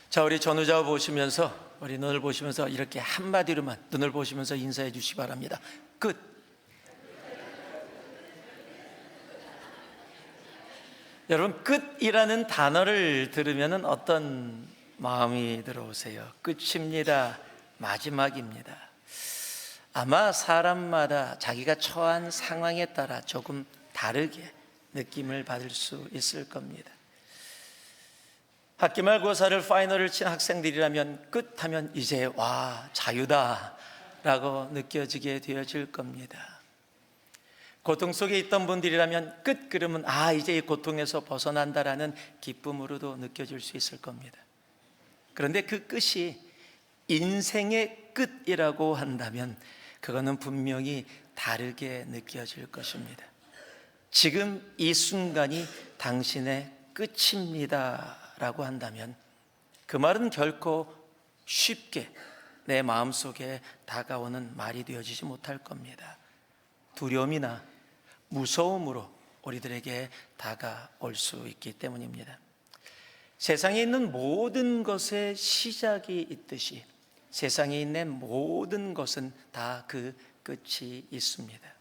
자, 우리 전우자 보시면서, 우리 눈을 보시면서 이렇게 한마디로만 눈을 보시면서 인사해 주시기 바랍니다. 끝. 여러분, 끝이라는 단어를 들으면 어떤 마음이 들어오세요? 끝입니다. 마지막입니다. 아마 사람마다 자기가 처한 상황에 따라 조금 다르게 느낌을 받을 수 있을 겁니다. 학기말고사를 파이널을 친 학생들이라면 끝하면 이제 와 자유다 라고 느껴지게 되어질 겁니다. 고통 속에 있던 분들이라면 끝 그러면 이제 이 고통에서 벗어난다라는 기쁨으로도 느껴질 수 있을 겁니다. 그런데 그 끝이 인생의 끝이라고 한다면 그거는 분명히 다르게 느껴질 것입니다. 지금 이 순간이 당신의 끝입니다 라고 한다면 그 말은 결코 쉽게 내 마음속에 다가오는 말이 되어지지 못할 겁니다. 두려움이나 무서움으로 우리들에게 다가올 수 있기 때문입니다. 세상에 있는 모든 것의 시작이 있듯이 세상에 있는 모든 것은 다 그 끝이 있습니다.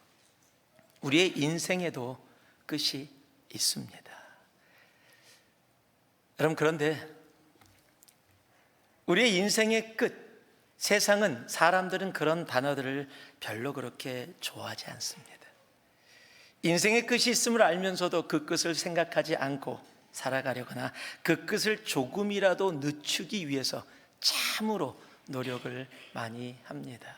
우리의 인생에도 끝이 있습니다. 여러분, 그런데 우리의 인생의 끝, 세상은, 사람들은 그런 단어들을 별로 그렇게 좋아하지 않습니다. 인생의 끝이 있음을 알면서도 그 끝을 생각하지 않고 살아가려거나 그 끝을 조금이라도 늦추기 위해서 참으로 노력을 많이 합니다.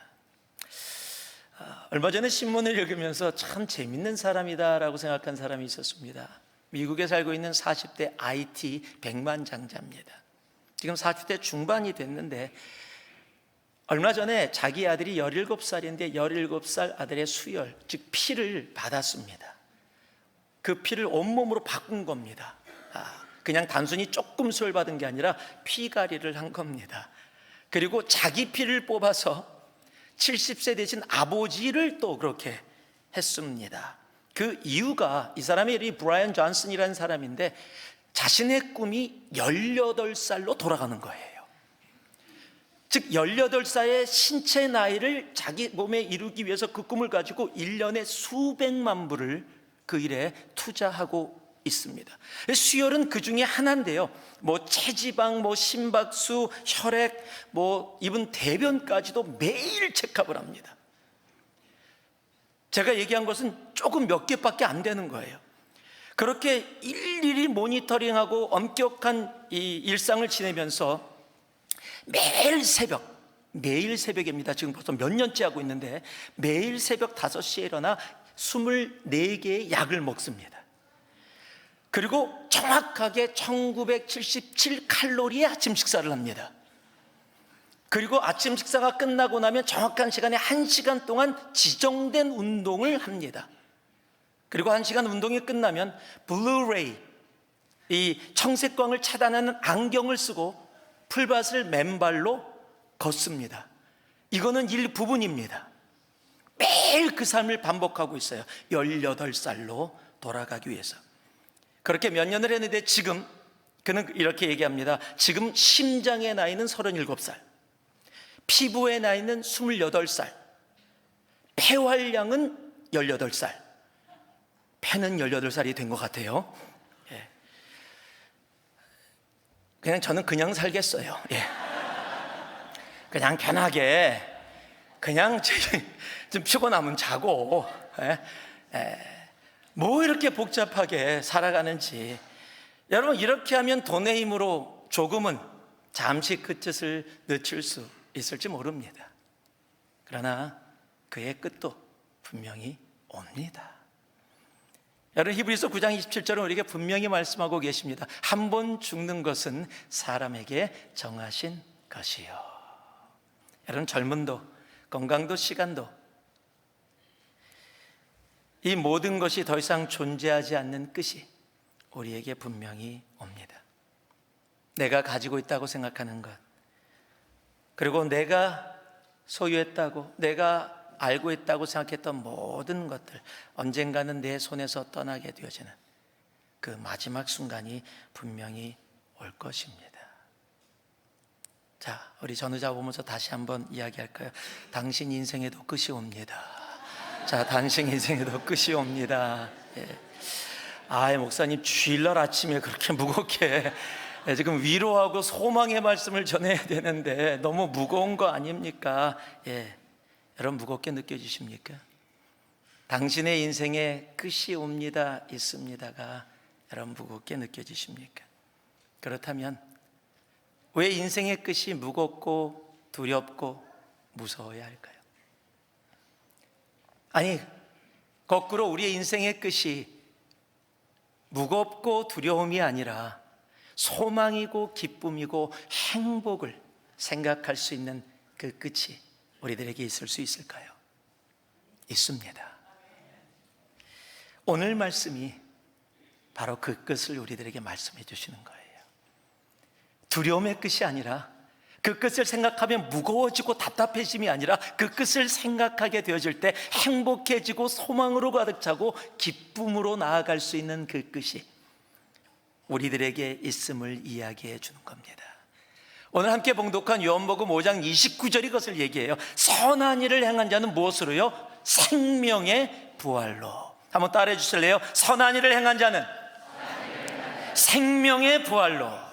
얼마 전에 신문을 읽으면서 참 재밌는 사람이다라고 생각한 사람이 있었습니다. 미국에 살고 있는 40대 IT 백만장자입니다. 지금 40대 중반이 됐는데 얼마 전에 자기 아들이 17살인데 17살 아들의 수혈, 즉 피를 받았습니다. 그 피를 온몸으로 바꾼 겁니다. 그냥 단순히 조금 수혈받은 게 아니라 피가리를 한 겁니다. 그리고 자기 피를 뽑아서 70세 되신 아버지를 또 그렇게 했습니다. 그 이유가, 이 사람의 이름이 브라이언 존슨이라는 사람인데 자신의 꿈이 18살로 돌아가는 거예요. 즉 18살의 신체 나이를 자기 몸에 이루기 위해서 그 꿈을 가지고 1년에 수백만 불을 그 일에 투자하고 있습니다. 수혈은 그 중에 하나인데요, 체지방, 심박수, 혈액, 이분 대변까지도 매일 체크업을 합니다. 제가 얘기한 것은 조금 몇 개밖에 안 되는 거예요. 그렇게 일일이 모니터링하고 엄격한 이 일상을 지내면서 매일 새벽입니다. 지금 벌써 몇 년째 하고 있는데 매일 새벽 5시에 일어나 24개의 약을 먹습니다. 그리고 정확하게 1977칼로리의 아침 식사를 합니다. 그리고 아침 식사가 끝나고 나면 정확한 시간에 1시간 동안 지정된 운동을 합니다. 그리고 1시간 운동이 끝나면 블루레이, 이 청색광을 차단하는 안경을 쓰고 풀밭을 맨발로 걷습니다. 이거는 일부분입니다. 매일 그 삶을 반복하고 있어요. 18살로 돌아가기 위해서. 그렇게 몇 년을 했는데 지금 그는 이렇게 얘기합니다. 지금 심장의 나이는 37살, 피부의 나이는 28살, 폐활량은 18살. 폐는 18살이 된 것 같아요. 저는 그냥 살겠어요. 그냥 편하게, 그냥 좀 피곤하면 자고, 뭐 이렇게 복잡하게 살아가는지. 여러분, 이렇게 하면 돈의 힘으로 조금은 잠시 그 뜻을 늦출 수 있을지 모릅니다. 그러나 그의 끝도 분명히 옵니다. 여러분, 히브리서 9장 27절은 우리에게 분명히 말씀하고 계십니다. 한 번 죽는 것은 사람에게 정하신 것이요. 여러분, 젊음도 건강도 시간도 이 모든 것이 더 이상 존재하지 않는 끝이 우리에게 분명히 옵니다. 내가 가지고 있다고 생각하는 것, 그리고 내가 소유했다고, 내가 알고 있다고 생각했던 모든 것들, 언젠가는 내 손에서 떠나게 되어지는 그 마지막 순간이 분명히 올 것입니다. 자, 우리 전우자 보면서 다시 한번 이야기할까요? 당신 인생에도 끝이 옵니다. 자, 당신 인생에도 끝이 옵니다. 예. 목사님 주일날 아침에 그렇게 무겁게 지금 위로하고 소망의 말씀을 전해야 되는데 너무 무거운 거 아닙니까? 예. 여러분 무겁게 느껴지십니까? 당신의 인생에 끝이 옵니다 있습니다가 여러분 무겁게 느껴지십니까? 그렇다면 왜 인생의 끝이 무겁고 두렵고 무서워야 할까요? 아니, 거꾸로 우리의 인생의 끝이 무겁고 두려움이 아니라 소망이고 기쁨이고 행복을 생각할 수 있는 그 끝이 우리들에게 있을 수 있을까요? 있습니다. 오늘 말씀이 바로 그 끝을 우리들에게 말씀해 주시는 거예요. 두려움의 끝이 아니라 그 끝을 생각하면 무거워지고 답답해짐이 아니라 그 끝을 생각하게 되어질 때 행복해지고 소망으로 가득 차고 기쁨으로 나아갈 수 있는 그 끝이 우리들에게 있음을 이야기해 주는 겁니다. 오늘 함께 봉독한 요한복음 5장 29절이 그것을 얘기해요. 선한 일을 행한 자는 무엇으로요? 생명의 부활로. 한번 따라해 주실래요? 선한 일을 행한 자는 생명의 부활로.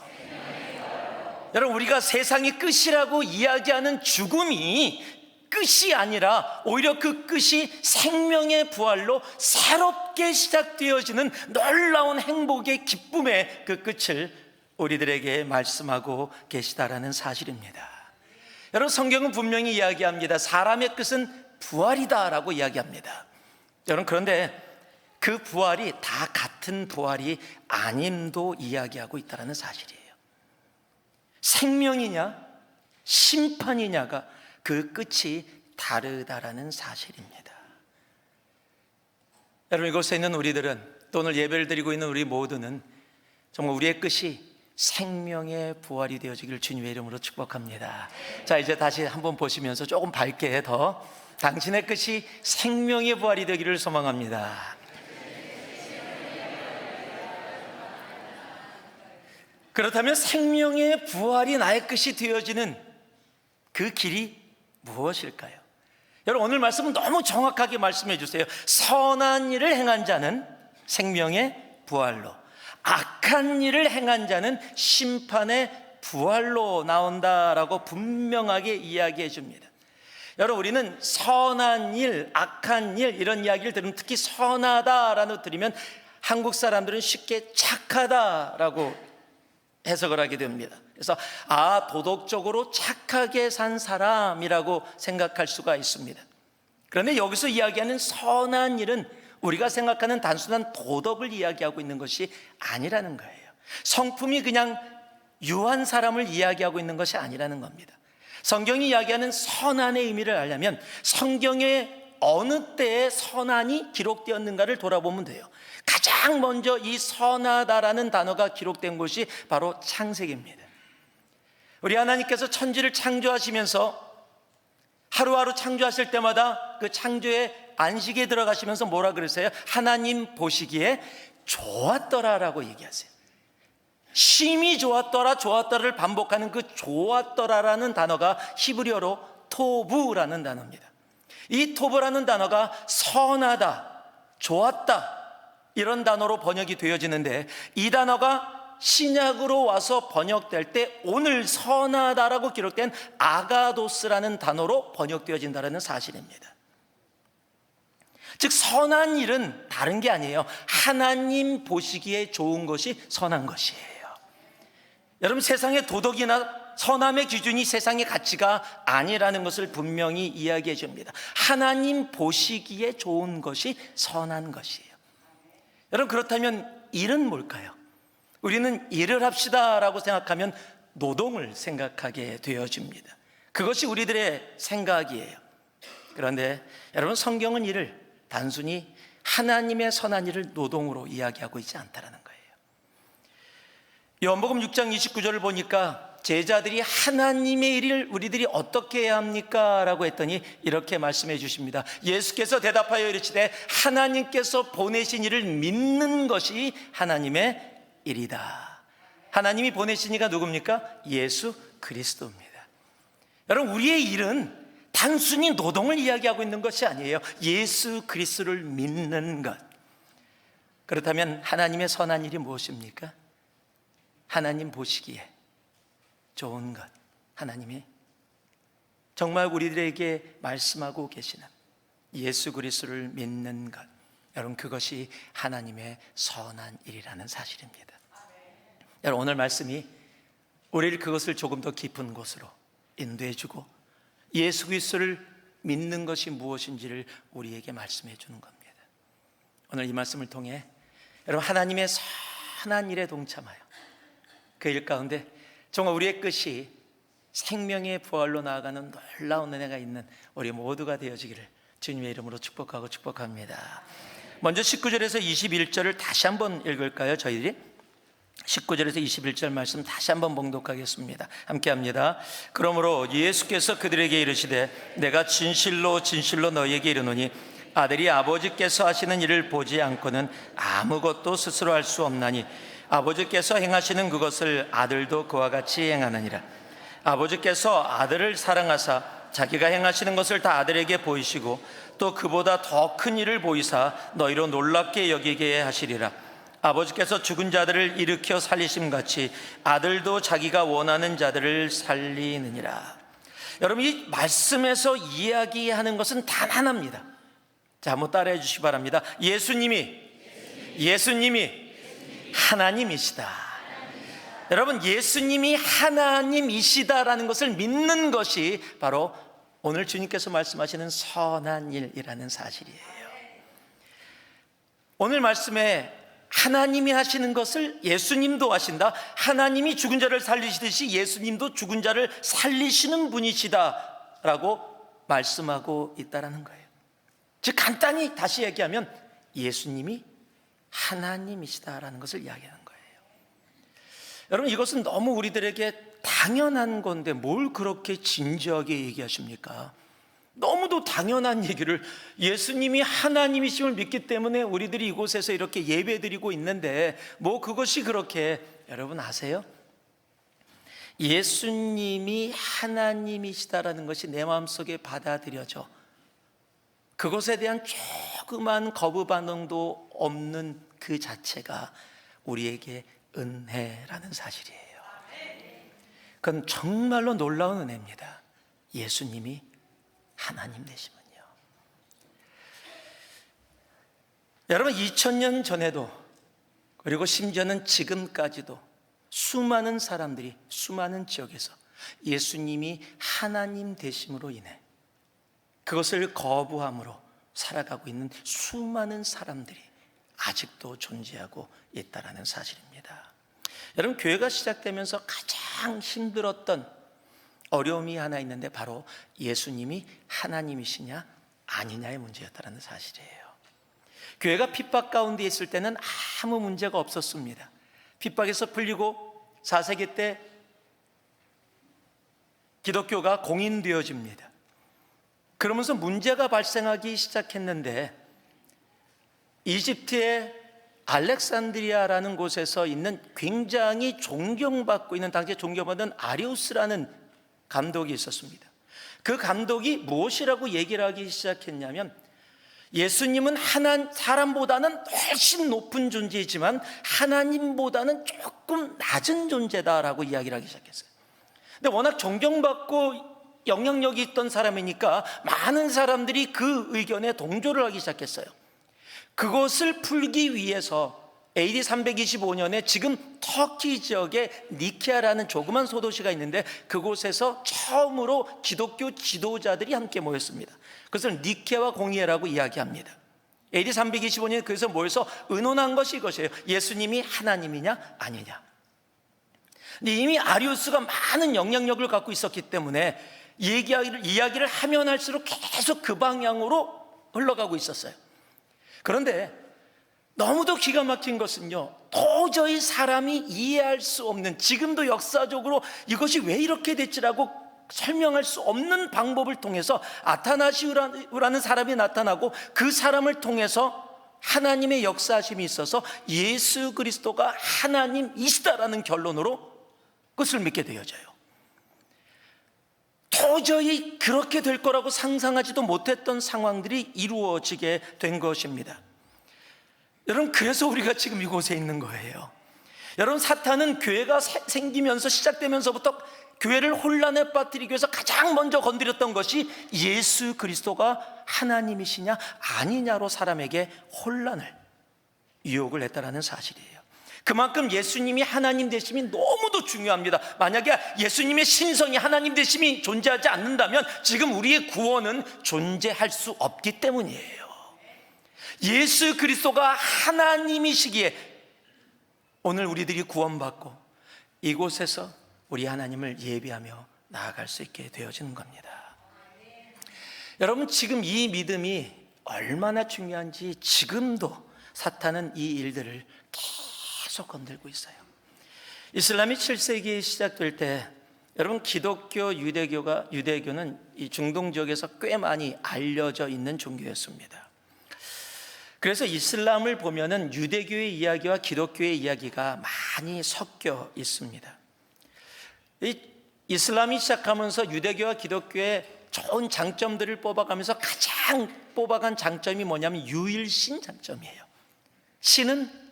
여러분, 우리가 세상이 끝이라고 이야기하는 죽음이 끝이 아니라 오히려 그 끝이 생명의 부활로 새롭게 시작되어지는 놀라운 행복의 기쁨의 그 끝을 우리들에게 말씀하고 계시다라는 사실입니다. 여러분, 성경은 분명히 이야기합니다. 사람의 끝은 부활이다라고 이야기합니다. 여러분, 그런데 그 부활이 다 같은 부활이 아님도 이야기하고 있다는 사실이에요. 생명이냐 심판이냐가 그 끝이 다르다라는 사실입니다. 여러분, 이곳에 있는 우리들은, 또 오늘 예배를 드리고 있는 우리 모두는 정말 우리의 끝이 생명의 부활이 되어지기를 주님의 이름으로 축복합니다. 자, 이제 다시 한번 보시면서 조금 밝게 더 당신의 끝이 생명의 부활이 되기를 소망합니다. 그렇다면 생명의 부활이 나의 끝이 되어지는 그 길이 무엇일까요? 여러분, 오늘 말씀은 너무 정확하게 말씀해 주세요. 선한 일을 행한 자는 생명의 부활로, 악한 일을 행한 자는 심판의 부활로 나온다라고 분명하게 이야기해 줍니다. 여러분, 우리는 선한 일, 악한 일 이런 이야기를 들으면, 특히 선하다라고 들으면 한국 사람들은 쉽게 착하다라고 해석을 하게 됩니다. 그래서 도덕적으로 착하게 산 사람이라고 생각할 수가 있습니다. 그런데 여기서 이야기하는 선한 일은 우리가 생각하는 단순한 도덕을 이야기하고 있는 것이 아니라는 거예요. 성품이 그냥 유한 사람을 이야기하고 있는 것이 아니라는 겁니다. 성경이 이야기하는 선한의 의미를 알려면 성경에 어느 때에 선한이 기록되었는가를 돌아보면 돼요. 가장 먼저 이 선하다라는 단어가 기록된 곳이 바로 창세기입니다. 우리 하나님께서 천지를 창조하시면서 하루하루 창조하실 때마다 그 창조의 안식에 들어가시면서 뭐라 그러세요? 하나님 보시기에 좋았더라라고 얘기하세요. 심히 좋았더라, 좋았더라를 반복하는 그 좋았더라라는 단어가 히브리어로 토부라는 단어입니다. 이 토부라는 단어가 선하다, 좋았다 이런 단어로 번역이 되어지는데, 이 단어가 신약으로 와서 번역될 때 오늘 선하다라고 기록된 아가도스라는 단어로 번역되어진다는 사실입니다. 즉, 선한 일은 다른 게 아니에요. 하나님 보시기에 좋은 것이 선한 것이에요. 여러분, 세상의 도덕이나 선함의 기준이 세상의 가치가 아니라는 것을 분명히 이야기해 줍니다. 하나님 보시기에 좋은 것이 선한 것이에요. 여러분, 그렇다면 일은 뭘까요? 우리는 일을 합시다라고 생각하면 노동을 생각하게 되어집니다. 그것이 우리들의 생각이에요. 그런데 여러분, 성경은 일을 단순히 하나님의 선한 일을 노동으로 이야기하고 있지 않다는 거예요. 요한복음 6장 29절을 보니까 제자들이 하나님의 일을 우리들이 어떻게 해야 합니까? 라고 했더니 이렇게 말씀해 주십니다. 예수께서 대답하여 이르시되 하나님께서 보내신 이를 믿는 것이 하나님의 일이다. 하나님이 보내신 이가 누굽니까? 예수 그리스도입니다. 여러분, 우리의 일은 단순히 노동을 이야기하고 있는 것이 아니에요. 예수 그리스도를 믿는 것. 그렇다면 하나님의 선한 일이 무엇입니까? 하나님 보시기에 좋은 것, 하나님이 정말 우리들에게 말씀하고 계시는 예수 그리스도를 믿는 것, 여러분, 그것이 하나님의 선한 일이라는 사실입니다. 여러분, 오늘 말씀이 우리를 그것을 조금 더 깊은 곳으로 인도해주고 예수 그리스도를 믿는 것이 무엇인지를 우리에게 말씀해 주는 겁니다. 오늘 이 말씀을 통해 여러분, 하나님의 선한 일에 동참하여 그 일 가운데 정말 우리의 끝이 생명의 부활로 나아가는 놀라운 은혜가 있는 우리 모두가 되어지기를 주님의 이름으로 축복하고 축복합니다. 먼저 19절에서 21절을 다시 한번 읽을까요? 저희들이 19절에서 21절 말씀 다시 한번 봉독하겠습니다. 함께 합니다. 그러므로 예수께서 그들에게 이르시되 내가 진실로 진실로 너희에게 이르노니 아들이 아버지께서 하시는 일을 보지 않고는 아무것도 스스로 할 수 없나니 아버지께서 행하시는 그것을 아들도 그와 같이 행하느니라. 아버지께서 아들을 사랑하사 자기가 행하시는 것을 다 아들에게 보이시고 또 그보다 더 큰 일을 보이사 너희로 놀랍게 여기게 하시리라. 아버지께서 죽은 자들을 일으켜 살리심같이 아들도 자기가 원하는 자들을 살리느니라. 여러분, 이 말씀에서 이야기하는 것은 단 하나입니다. 자, 한번 따라해 주시기 바랍니다. 예수님이 하나님이시다. 여러분, 예수님이 하나님이시다라는 것을 믿는 것이 바로 오늘 주님께서 말씀하시는 선한 일이라는 사실이에요. 오늘 말씀에 하나님이 하시는 것을 예수님도 하신다. 하나님이 죽은 자를 살리시듯이 예수님도 죽은 자를 살리시는 분이시다라고 말씀하고 있다라는 거예요. 즉, 간단히 다시 얘기하면 예수님이 하나님이시다라는 것을 이야기하는 거예요. 여러분, 이것은 너무 우리들에게 당연한 건데 뭘 그렇게 진지하게 얘기하십니까? 너무도 당연한 얘기를, 예수님이 하나님이심을 믿기 때문에 우리들이 이곳에서 이렇게 예배드리고 있는데 뭐 그것이 그렇게, 여러분 아세요? 예수님이 하나님이시다라는 것이 내 마음속에 받아들여져 그것에 대한 조그만 거부 반응도 없는 그 자체가 우리에게 은혜라는 사실이에요. 그건 정말로 놀라운 은혜입니다. 예수님이 하나님 되시면요. 여러분, 2000년 전에도 그리고 심지어는 지금까지도 수많은 사람들이 수많은 지역에서 예수님이 하나님 되심으로 인해 그것을 거부함으로 살아가고 있는 수많은 사람들이 아직도 존재하고 있다는 사실입니다. 여러분, 교회가 시작되면서 가장 힘들었던 어려움이 하나 있는데 바로 예수님이 하나님이시냐 아니냐의 문제였다는 사실이에요. 교회가 핍박 가운데 있을 때는 아무 문제가 없었습니다. 핍박에서 풀리고 4세기 때 기독교가 공인되어집니다. 그러면서 문제가 발생하기 시작했는데 이집트의 알렉산드리아라는 곳에서 있는 굉장히 존경받고 있는, 당시에 존경받는 아리우스라는 감독이 있었습니다. 그 감독이 무엇이라고 얘기를 하기 시작했냐면 예수님은 사람보다는 훨씬 높은 존재이지만 하나님보다는 조금 낮은 존재다라고 이야기를 하기 시작했어요. 근데 워낙 존경받고 영향력이 있던 사람이니까 많은 사람들이 그 의견에 동조를 하기 시작했어요. 그것을 풀기 위해서 AD 325년에 지금 터키 지역에 니케아라는 조그만 소도시가 있는데 그곳에서 처음으로 기독교 지도자들이 함께 모였습니다. 그것을 니케아 공의회라고 이야기합니다. AD 325년에 그래서 모여서 의논한 것이 이것이에요. 예수님이 하나님이냐 아니냐. 근데 이미 아리우스가 많은 영향력을 갖고 있었기 때문에 이야기를 하면 할수록 계속 그 방향으로 흘러가고 있었어요. 그런데 너무도 기가 막힌 것은요, 도저히 사람이 이해할 수 없는, 지금도 역사적으로 이것이 왜 이렇게 됐지라고 설명할 수 없는 방법을 통해서 아타나시우라는 사람이 나타나고 그 사람을 통해서 하나님의 역사하심이 있어서 예수 그리스도가 하나님이시다라는 결론으로 그것을 믿게 되어져요. 도저히 그렇게 될 거라고 상상하지도 못했던 상황들이 이루어지게 된 것입니다. 여러분, 그래서 우리가 지금 이곳에 있는 거예요. 여러분, 사탄은 교회가 생기면서 시작되면서부터 교회를 혼란에 빠뜨리기 위해서 가장 먼저 건드렸던 것이 예수 그리스도가 하나님이시냐 아니냐로 사람에게 혼란을 유혹을 했다는 사실이에요. 그만큼 예수님이 하나님 되심이 너무도 중요합니다. 만약에 예수님의 신성이 하나님 되심이 존재하지 않는다면 지금 우리의 구원은 존재할 수 없기 때문이에요. 예수 그리스도가 하나님이시기에 오늘 우리들이 구원받고 이곳에서 우리 하나님을 예배하며 나아갈 수 있게 되어지는 겁니다. 여러분, 지금 이 믿음이 얼마나 중요한지 지금도 사탄은 이 일들을 계속 건들고 있어요. 이슬람이 7세기에 시작될 때 여러분, 기독교, 유대교는 이 중동 지역에서 꽤 많이 알려져 있는 종교였습니다. 그래서 이슬람을 보면은 유대교의 이야기와 기독교의 이야기가 많이 섞여 있습니다. 이 이슬람이 시작하면서 유대교와 기독교의 좋은 장점들을 뽑아가면서 가장 뽑아간 장점이 뭐냐면 유일신 장점이에요. 신은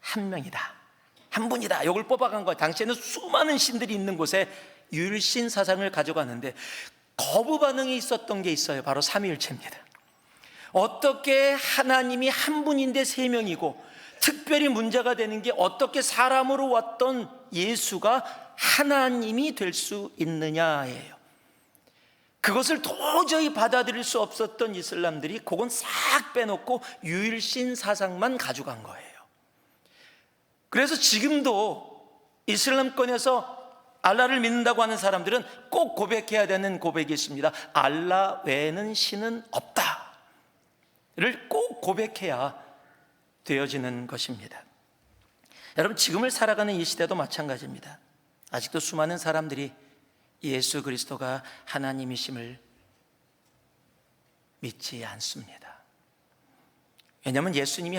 한 명이다, 한 분이다. 이걸 뽑아간 거예요. 당시에는 수많은 신들이 있는 곳에 유일신 사상을 가져가는데 거부 반응이 있었던 게 있어요. 바로 삼위일체입니다. 어떻게 하나님이 한 분인데 세 명이고, 특별히 문제가 되는 게 어떻게 사람으로 왔던 예수가 하나님이 될 수 있느냐예요. 그것을 도저히 받아들일 수 없었던 이슬람들이 그건 싹 빼놓고 유일신 사상만 가져간 거예요. 그래서 지금도 이슬람권에서 알라를 믿는다고 하는 사람들은 꼭 고백해야 되는 고백이 있습니다. 알라 외에는 신은 없다를 꼭 고백해야 되어지는 것입니다. 여러분, 지금을 살아가는 이 시대도 마찬가지입니다. 아직도 수많은 사람들이 예수 그리스도가 하나님이심을 믿지 않습니다. 왜냐하면 예수님이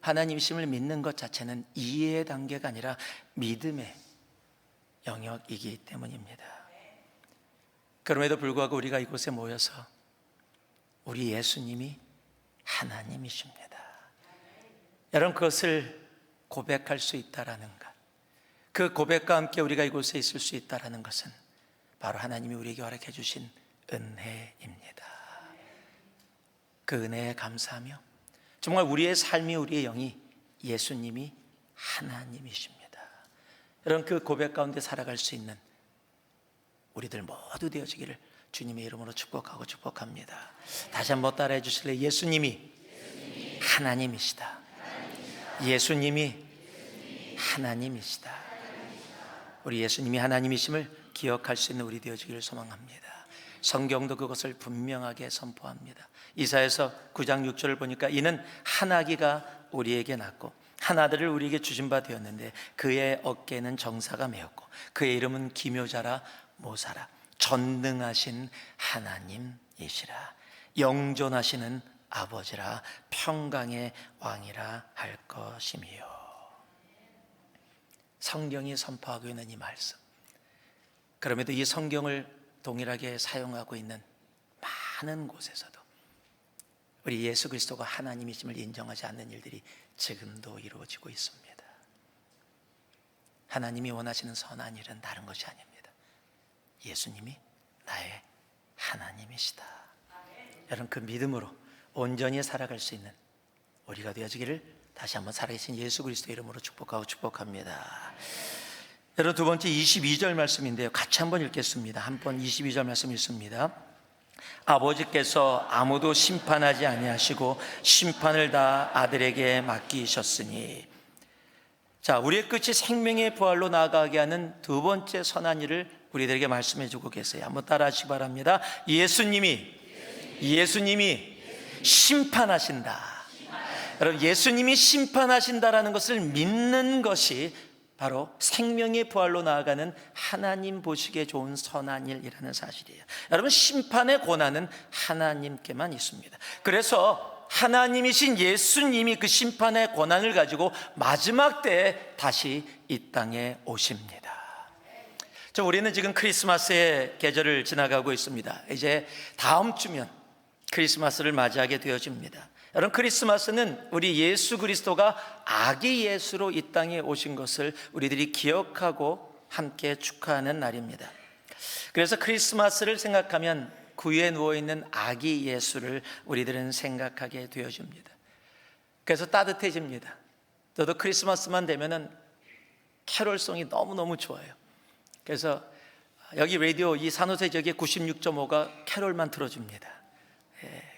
하나님이심을 믿는 것 자체는 이해의 단계가 아니라 믿음의 영역이기 때문입니다. 그럼에도 불구하고 우리가 이곳에 모여서 우리 예수님이 하나님이십니다, 여러분, 그것을 고백할 수 있다라는 것, 그 고백과 함께 우리가 이곳에 있을 수 있다라는 것은 바로 하나님이 우리에게 허락해 주신 은혜입니다. 그 은혜에 감사하며 정말 우리의 삶이, 우리의 영이 예수님이 하나님이십니다, 여러분, 그 고백 가운데 살아갈 수 있는 우리들 모두 되어지기를 주님의 이름으로 축복하고 축복합니다. 다시 한번 따라해 주실래요? 예수님이 하나님이시다. 예수님이 하나님이시다. 우리 예수님이 하나님이심을 기억할 수 있는 우리 되어지기를 소망합니다. 성경도 그것을 분명하게 선포합니다. 이사야서 9장 6절을 보니까 이는 한 아기가 우리에게 낳고 한 아들을 우리에게 주신 바 되었는데 그의 어깨는 정사가 메었고 그의 이름은 기묘자라 모사라 전능하신 하나님이시라 영존하시는 아버지라 평강의 왕이라 할 것이며. 성경이 선포하고 있는 이 말씀, 그럼에도 이 성경을 동일하게 사용하고 있는 많은 곳에서도 우리 예수 그리스도가 하나님이심을 인정하지 않는 일들이 지금도 이루어지고 있습니다. 하나님이 원하시는 선한 일은 다른 것이 아닙니다. 예수님이 나의 하나님이시다. 여러분, 그 믿음으로 온전히 살아갈 수 있는 우리가 되어지기를 다시 한번 살아계신 예수 그리스도 이름으로 축복하고 축복합니다. 여러분, 두 번째 22절 말씀인데요, 같이 한번 읽겠습니다. 한번 22절 말씀 읽습니다. 아버지께서 아무도 심판하지 아니하시고 심판을 다 아들에게 맡기셨으니. 자, 우리의 끝이 생명의 부활로 나아가게 하는 두 번째 선한 일을 우리들에게 말씀해 주고 계세요. 한번 따라 하시기 바랍니다. 예수님이 심판하신다. 여러분, 예수님이 심판하신다라는 것을 믿는 것이 바로 생명의 부활로 나아가는 하나님 보시기에 좋은 선한 일이라는 사실이에요. 여러분, 심판의 권한은 하나님께만 있습니다. 그래서 하나님이신 예수님이 그 심판의 권한을 가지고 마지막 때에 다시 이 땅에 오십니다. 우리는 지금 크리스마스의 계절을 지나가고 있습니다. 이제 다음 주면 크리스마스를 맞이하게 되어집니다. 여러분, 크리스마스는 우리 예수 그리스도가 아기 예수로 이 땅에 오신 것을 우리들이 기억하고 함께 축하하는 날입니다. 그래서 크리스마스를 생각하면 구유에 누워있는 아기 예수를 우리들은 생각하게 되어집니다. 그래서 따뜻해집니다. 저도 크리스마스만 되면은 캐롤송이 너무너무 좋아요. 그래서 여기 라디오 이 산호세 지역에 96.5가 캐롤만 틀어줍니다.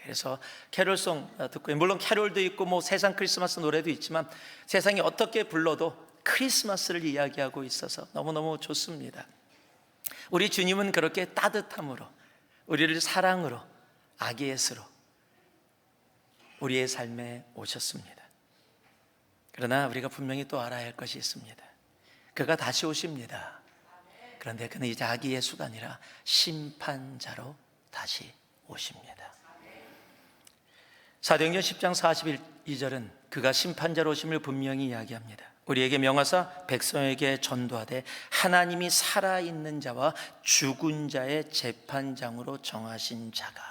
그래서 캐롤송 듣고, 물론 캐롤도 있고 뭐 세상 크리스마스 노래도 있지만 세상이 어떻게 불러도 크리스마스를 이야기하고 있어서 너무너무 좋습니다. 우리 주님은 그렇게 따뜻함으로, 우리를 사랑으로, 아기 예수로 우리의 삶에 오셨습니다. 그러나 우리가 분명히 또 알아야 할 것이 있습니다. 그가 다시 오십니다. 그런데 그는 이제 아기 예수가 아니라 심판자로 다시 오십니다. 사도행전 10장 42절은 그가 심판자로 오심을 분명히 이야기합니다. 우리에게 명하사 백성에게 전도하되 하나님이 살아있는 자와 죽은 자의 재판장으로 정하신 자가,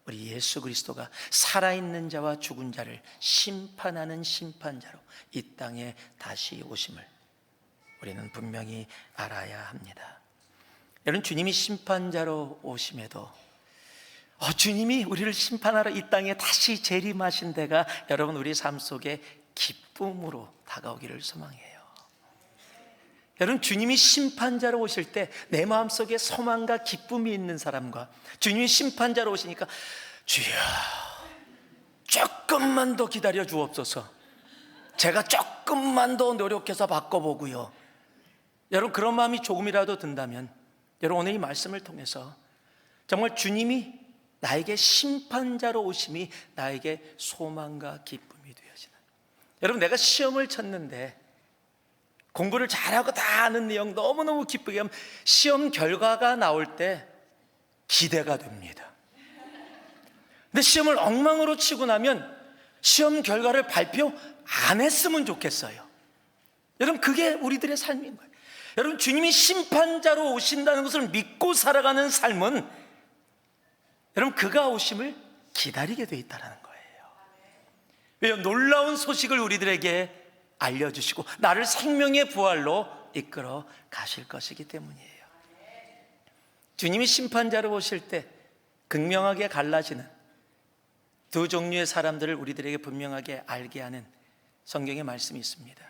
우리 예수 그리스도가 살아있는 자와 죽은 자를 심판하는 심판자로 이 땅에 다시 오심을 우리는 분명히 알아야 합니다. 여러분, 주님이 심판자로 오심에도 주님이 우리를 심판하러 이 땅에 다시 재림하신 데가 여러분 우리 삶 속에 기쁨으로 다가오기를 소망해요. 여러분, 주님이 심판자로 오실 때 내 마음속에 소망과 기쁨이 있는 사람과 주님이 심판자로 오시니까 주여 조금만 더 기다려 주옵소서, 제가 조금만 더 노력해서 바꿔보고요, 여러분 그런 마음이 조금이라도 든다면 여러분 오늘 이 말씀을 통해서 정말 주님이 나에게 심판자로 오심이 나에게 소망과 기쁨이 되어지는, 여러분 내가 시험을 쳤는데 공부를 잘하고 다 아는 내용 너무너무 기쁘게 하면 시험 결과가 나올 때 기대가 됩니다. 근데 시험을 엉망으로 치고 나면 시험 결과를 발표 안 했으면 좋겠어요. 여러분 그게 우리들의 삶인 거예요. 여러분, 주님이 심판자로 오신다는 것을 믿고 살아가는 삶은 여러분 그가 오심을 기다리게 돼 있다는 거예요. 왜요? 놀라운 소식을 우리들에게 알려주시고 나를 생명의 부활로 이끌어 가실 것이기 때문이에요. 주님이 심판자로 오실 때 극명하게 갈라지는 두 종류의 사람들을 우리들에게 분명하게 알게 하는 성경의 말씀이 있습니다.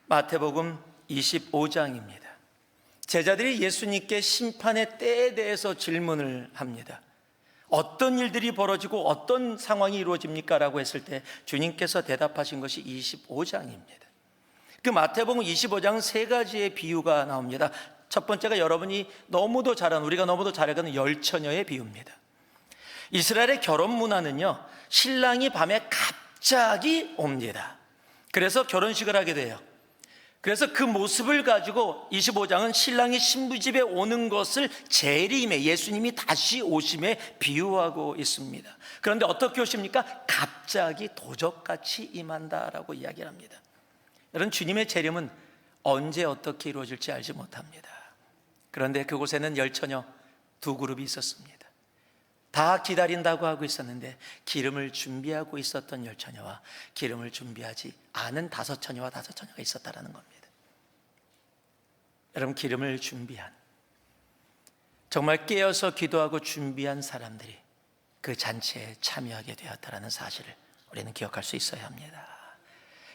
마태복음 25장입니다. 제자들이 예수님께 심판의 때에 대해서 질문을 합니다. 어떤 일들이 벌어지고 어떤 상황이 이루어집니까? 라고 했을 때 주님께서 대답하신 것이 25장입니다. 그 마태복음 25장은 세 가지의 비유가 나옵니다. 첫 번째가 여러분이 너무도 잘 아는, 우리가 너무도 잘 아는 열처녀의 비유입니다. 이스라엘의 결혼 문화는요, 신랑이 밤에 갑자기 옵니다. 그래서 결혼식을 하게 돼요. 그래서 그 모습을 가지고 25장은 신랑이 신부집에 오는 것을 재림에, 예수님이 다시 오심에 비유하고 있습니다. 그런데 어떻게 오십니까? 갑자기 도적같이 임한다라고 이야기를 합니다. 여러분, 주님의 재림은 언제 어떻게 이루어질지 알지 못합니다. 그런데 그곳에는 열처녀 두 그룹이 있었습니다. 다 기다린다고 하고 있었는데 기름을 준비하고 있었던 열처녀와 기름을 준비하지 않은 다섯 처녀와 다섯 처녀가 있었다는 겁니다. 여러분, 기름을 준비한, 정말 깨어서 기도하고 준비한 사람들이 그 잔치에 참여하게 되었다는 사실을 우리는 기억할 수 있어야 합니다.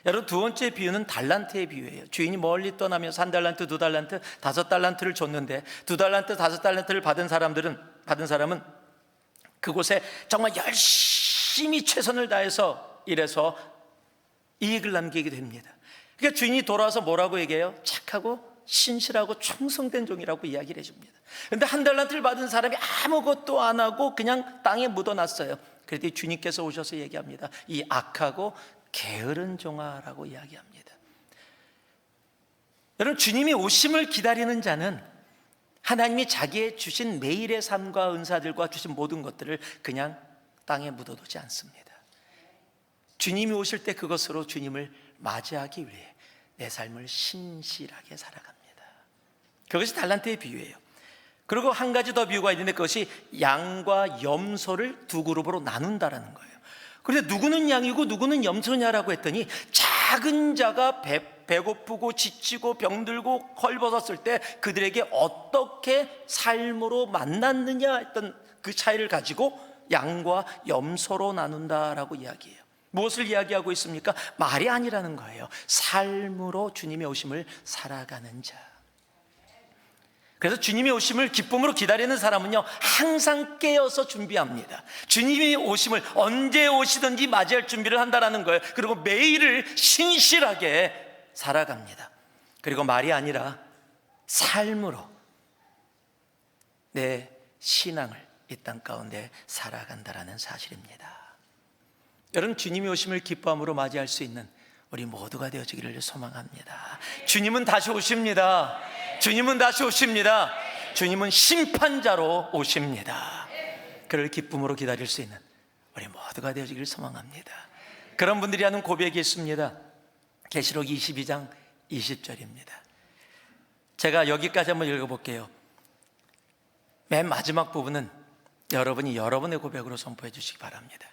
여러분, 두 번째 비유는 달란트의 비유예요. 주인이 멀리 떠나면서 1달란트, 2달란트, 5달란트를 줬는데 2달란트, 5달란트를 받은 사람은 그곳에 정말 열심히 최선을 다해서 일해서 이익을 남기게 됩니다. 그러니까 주인이 돌아와서 뭐라고 얘기해요? 착하고 신실하고 충성된 종이라고 이야기를 해줍니다. 그런데 1달란트를 받은 사람이 아무것도 안 하고 그냥 땅에 묻어놨어요. 그랬더니 주님께서 오셔서 얘기합니다. 이 악하고 게으른 종아라고 이야기합니다. 여러분, 주님이 오심을 기다리는 자는 하나님이 자기의 주신 매일의 삶과 은사들과 주신 모든 것들을 그냥 땅에 묻어두지 않습니다. 주님이 오실 때 그것으로 주님을 맞이하기 위해 내 삶을 신실하게 살아갑니다. 그것이 달란트의 비유예요. 그리고 한 가지 더 비유가 있는데 그것이 양과 염소를 두 그룹으로 나눈다라는 거예요. 그런데 누구는 양이고 누구는 염소냐라고 했더니 작은 자가 배고프고 지치고 병들고 헐벗었을 때 그들에게 어떻게 삶으로 만났느냐 했던 그 차이를 가지고 양과 염소로 나눈다라고 이야기해요. 무엇을 이야기하고 있습니까? 말이 아니라는 거예요. 삶으로 주님의 오심을 살아가는 자. 그래서 주님의 오심을 기쁨으로 기다리는 사람은요, 항상 깨어서 준비합니다. 주님의 오심을 언제 오시든지 맞이할 준비를 한다는 거예요. 그리고 매일을 신실하게 살아갑니다. 그리고 말이 아니라 삶으로 내 신앙을 이 땅 가운데 살아간다는 사실입니다. 여러분, 주님의 오심을 기쁨으로 맞이할 수 있는 우리 모두가 되어지기를 소망합니다. 주님은 다시 오십니다. 주님은 다시 오십니다. 주님은 심판자로 오십니다. 그를 기쁨으로 기다릴 수 있는 우리 모두가 되어지기를 소망합니다. 그런 분들이 하는 고백이 있습니다. 계시록 22장 20절입니다. 제가 여기까지 한번 읽어볼게요. 맨 마지막 부분은 여러분이 여러분의 고백으로 선포해 주시기 바랍니다.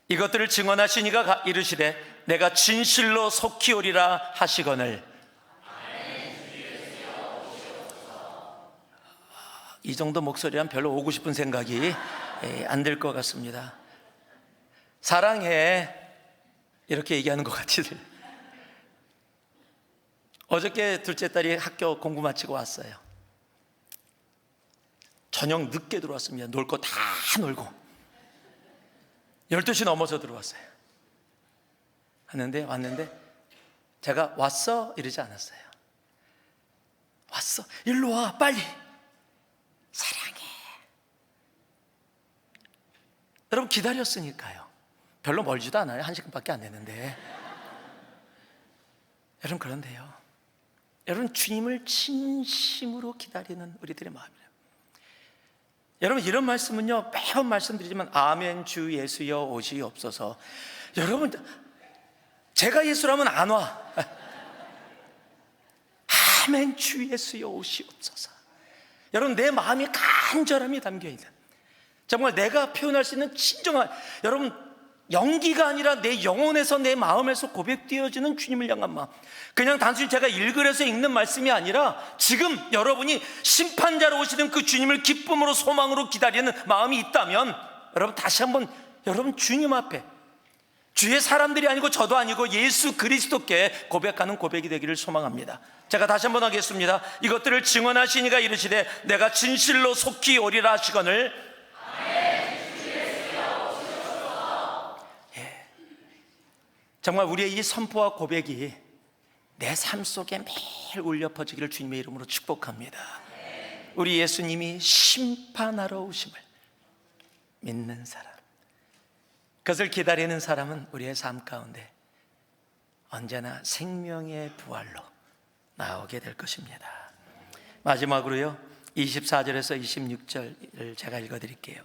이것들을 증언하신 이가 이르시되 내가 진실로 속히 오리라 하시거늘. 이 정도 목소리는 별로 오고 싶은 생각이 안 들 것 같습니다. 사랑해, 이렇게 얘기하는 것 같지들. 어저께 둘째 딸이 학교 공부 마치고 왔어요. 저녁 늦게 들어왔습니다. 놀 거 다 놀고 12시 넘어서 들어왔어요. 왔는데 제가 왔어? 이러지 않았어요. 왔어? 일로 와, 빨리. 사랑해. 여러분, 기다렸으니까요. 별로 멀지도 않아요. 1시간밖에 안 됐는데. 여러분, 그런데요, 여러분, 주님을 진심으로 기다리는 우리들의 마음이에요. 여러분, 이런 말씀은요, 매번 말씀드리지만 아멘 주 예수여 오시옵소서. 여러분, 제가 예수라면 안 와. 아멘 주 예수여 오시옵소서. 여러분, 내 마음이 간절함이 담겨있는, 정말 내가 표현할 수 있는 진정한, 여러분, 연기가 아니라 내 영혼에서 내 마음에서 고백되어지는 주님을 향한 마음. 그냥 단순히 제가 읽으려서 읽는 말씀이 아니라 지금 여러분이 심판자로 오시는 그 주님을 기쁨으로 소망으로 기다리는 마음이 있다면, 여러분, 다시 한번 여러분 주님 앞에, 주의 사람들이 아니고 저도 아니고 예수 그리스도께 고백하는 고백이 되기를 소망합니다. 제가 다시 한번 하겠습니다. 이것들을 증언하신 이가 이르시되 내가 진실로 속히 오리라 하시거늘. 정말 우리의 이 선포와 고백이 내 삶 속에 매일 울려 퍼지기를 주님의 이름으로 축복합니다. 우리 예수님이 심판하러 오심을 믿는 사람, 그것을 기다리는 사람은 우리의 삶 가운데 언제나 생명의 부활로 나오게 될 것입니다. 마지막으로요, 24절에서 26절을 제가 읽어드릴게요.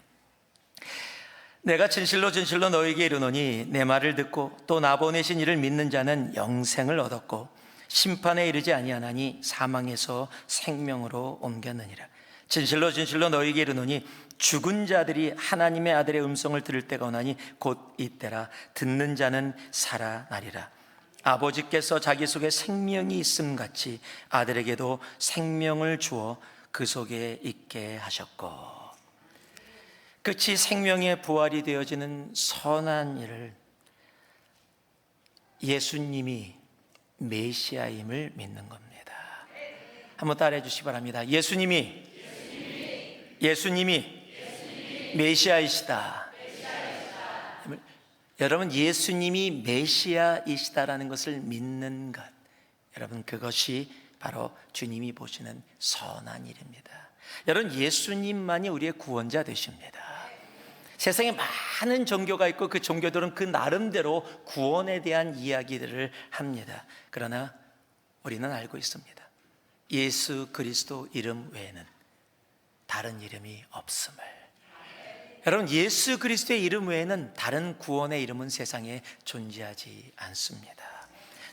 내가 진실로 진실로 너에게 이르노니 내 말을 듣고 또 나 보내신 이를 믿는 자는 영생을 얻었고 심판에 이르지 아니하나니 사망에서 생명으로 옮겼느니라. 진실로 진실로 너에게 이르노니 죽은 자들이 하나님의 아들의 음성을 들을 때가 오나니 곧 이때라. 듣는 자는 살아나리라. 아버지께서 자기 속에 생명이 있음 같이 아들에게도 생명을 주어 그 속에 있게 하셨고, 끝이 생명의 부활이 되어지는 선한 일을 예수님이 메시아임을 믿는 겁니다. 한번 따라해 주시기 바랍니다. 예수님이 메시아이시다. 여러분, 예수님이 메시아이시다라는 것을 믿는 것, 여러분, 그것이 바로 주님이 보시는 선한 일입니다. 여러분, 예수님만이 우리의 구원자 되십니다. 세상에 많은 종교가 있고 그 종교들은 그 나름대로 구원에 대한 이야기들을 합니다. 그러나 우리는 알고 있습니다. 예수 그리스도 이름 외에는 다른 이름이 없음을. 여러분, 예수 그리스도의 이름 외에는 다른 구원의 이름은 세상에 존재하지 않습니다.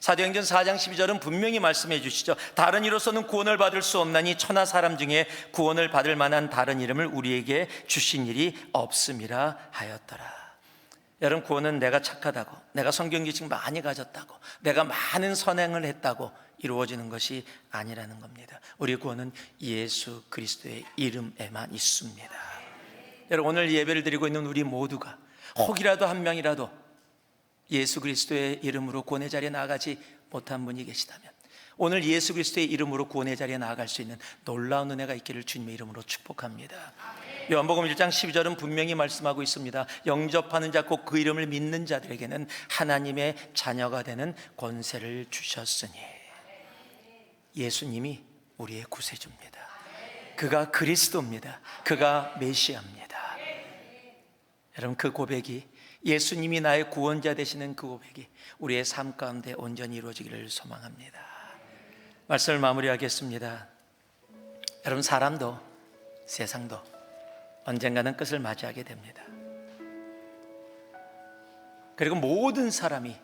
사도행전 4장 12절은 분명히 말씀해 주시죠. 다른 이로서는 구원을 받을 수 없나니 천하 사람 중에 구원을 받을 만한 다른 이름을 우리에게 주신 일이 없음이라 하였더라. 여러분, 구원은 내가 착하다고, 내가 성경 지식 많이 가졌다고, 내가 많은 선행을 했다고 이루어지는 것이 아니라는 겁니다. 우리 구원은 예수 그리스도의 이름에만 있습니다. 여러분, 오늘 예배를 드리고 있는 우리 모두가 혹이라도 한 명이라도 예수 그리스도의 이름으로 구원의 자리에 나아가지 못한 분이 계시다면 오늘 예수 그리스도의 이름으로 구원의 자리에 나아갈 수 있는 놀라운 은혜가 있기를 주님의 이름으로 축복합니다. 요한복음 1장 12절은 분명히 말씀하고 있습니다. 영접하는 자 곧 그 이름을 믿는 자들에게는 하나님의 자녀가 되는 권세를 주셨으니. 예수님이 우리의 구세주입니다. 그가 그리스도입니다. 그가 메시아입니다. 여러분, 그 고백이, 예수님이 나의 구원자 되시는 그 고백이 우리의 삶 가운데 온전히 이루어지기를 소망합니다. 말씀을 마무리하겠습니다. 여러분, 사람도 세상도 언젠가는 끝을 맞이하게 됩니다. 그리고 모든 사람이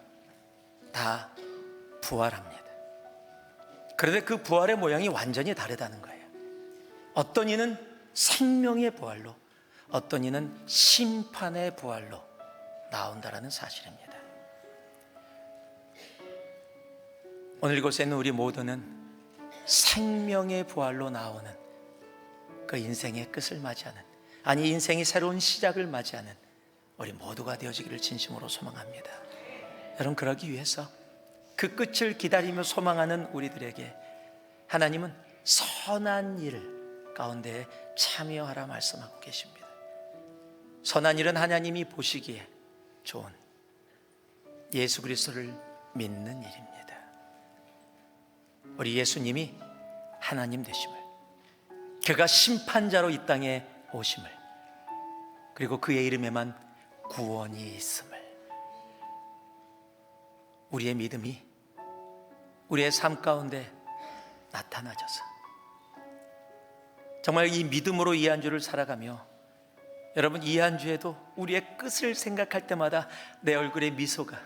다 부활합니다. 그런데 그 부활의 모양이 완전히 다르다는 거예요. 어떤 이는 생명의 부활로, 어떤 이는 심판의 부활로 나온다라는 사실입니다. 오늘 이곳에 있는 우리 모두는 생명의 부활로 나오는 그 인생의 끝을 맞이하는, 아니 인생이 새로운 시작을 맞이하는 우리 모두가 되어지기를 진심으로 소망합니다. 여러분, 그러기 위해서 그 끝을 기다리며 소망하는 우리들에게 하나님은 선한 일 가운데 참여하라 말씀하고 계십니다. 선한 일은 하나님이 보시기에 좋은 예수 그리스도를 믿는 일입니다. 우리 예수님이 하나님 되심을, 그가 심판자로 이 땅에 오심을, 그리고 그의 이름에만 구원이 있음을, 우리의 믿음이 우리의 삶 가운데 나타나져서 정말 이 믿음으로 이 한 주를 살아가며, 여러분, 이 한 주에도 우리의 끝을 생각할 때마다 내 얼굴에 미소가,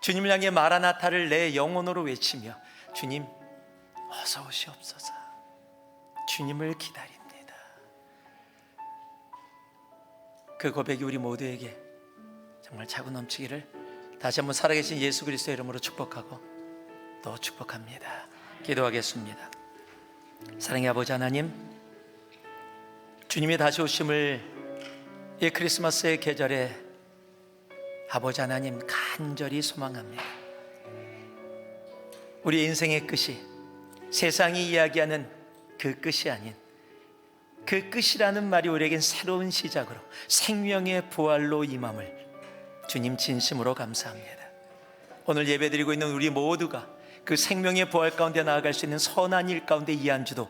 주님을 향해 마라나타를 내 영혼으로 외치며 주님 어서 오시옵소서, 주님을 기다립니다. 그 고백이 우리 모두에게 정말 차고 넘치기를 다시 한번 살아계신 예수 그리스도의 이름으로 축복하고 또 축복합니다. 기도하겠습니다. 사랑의 아버지 하나님, 주님이 다시 오심을 이 크리스마스의 계절에 아버지 하나님 간절히 소망합니다. 우리 인생의 끝이 세상이 이야기하는 그 끝이 아닌 그 끝이라는 말이 우리에겐 새로운 시작으로 생명의 부활로 임함을 주님 진심으로 감사합니다. 오늘 예배드리고 있는 우리 모두가 그 생명의 부활 가운데 나아갈 수 있는 선한 일 가운데 이 한 주도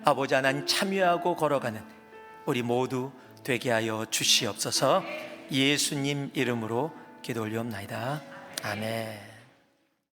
아버지 하나님 참여하고 걸어가는 우리 모두 되게 하여 주시옵소서. 예수님 이름으로 기도 올리옵나이다. 아멘.